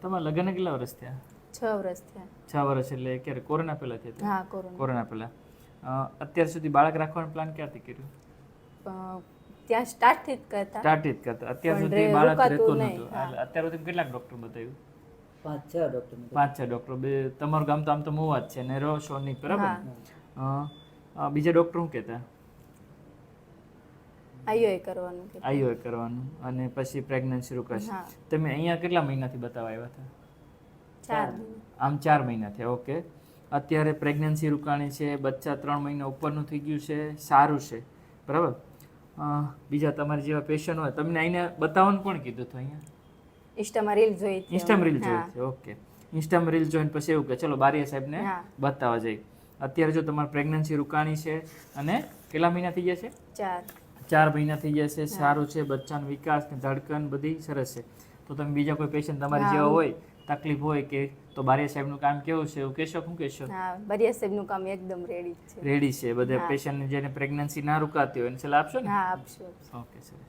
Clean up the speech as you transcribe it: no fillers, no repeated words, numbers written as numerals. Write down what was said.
તમારા લગ્ન કેટલા વર્ષ થયા? 6 વર્ષ થયા. 6 વર્ષ એટલે ક્યારે? કોરોના પહેલા થયા હતા? હા, કોરોના. કોરોના પહેલા. અત્યાર સુધી બાળક રાખવાનો પ્લાન ક્યારથી કર્યું? ત્યાં સ્ટાર્ટથી જ કરતા. સ્ટાર્ટથી જ કરતા. અત્યાર પણ સુધી બાળક રોકાતું રહેતું નહીં. નહોતું. અત્યાર સુધી કેટલાક ડોક્ટર બતાવ્યું? 5-6 ડોક્ટર. 5-6 ડોક્ટર. તમારું ગામ તો આમ તો મોવા જ છે ને રહો છો નહીં, બરાબર? બીજા ડોક્ટર શું કહેતા? આઈઓએ કરવાનું કીધું. આઈઓએ કરવાનું અને પછી પ્રેગ્નન્સી રોકાશે. હા. તમે અહીંયા કેટલા મહિનાથી બતાવવા આવ્યા હતા? 4 મહિના. આમ 4 મહિના થયા. ઓકે. અત્યારે પ્રેગ્નન્સી રોકાણી છે, બચ્ચા 3 મહિના ઉપરનું થઈ ગયું છે, સારું છે, બરાબર? બીજા તમારી જેવા પેશન્ટ હોય તમને આઈને બતાવવાનું કોણ કીધું હતું? અહીંયા ઇન્સ્ટામાં રીલ જોઈ હતી. ઇન્સ્ટામાં રીલ હા. જોઈ છે. ઓકે. ઇન્સ્ટામાં રીલ જોઈને પછી એવું કે ચલો બારીયા સાહેબને હા. બતાવવા જઈ. અત્યારે જો તમારી પ્રેગ્નન્સી રોકાણી છે અને કેટલા મહિના થઈ ગયા છે? 4. 4 મહિના થઈ ગયા છે, સારું છે, બચ્ચાનો વિકાસ ને ધડકન બધી સરસ છે. તો તમે બીજા કોઈ પેશન્ટ તમારી જેવા હોય, તકલીફ હોય કે તો બારીયા સાહેબનું કામ કેવું છે એવું કહેશો? શું કહેશો? હા, બારીયા સાહેબનું કામ એકદમ રેડી છે. રેડી છે. બધા પેશન્ટને જેને પ્રેગ્નન્સી ના રોકાતી હોય એને સલાહ આપશો ને? હા, આપશું. Okay sir.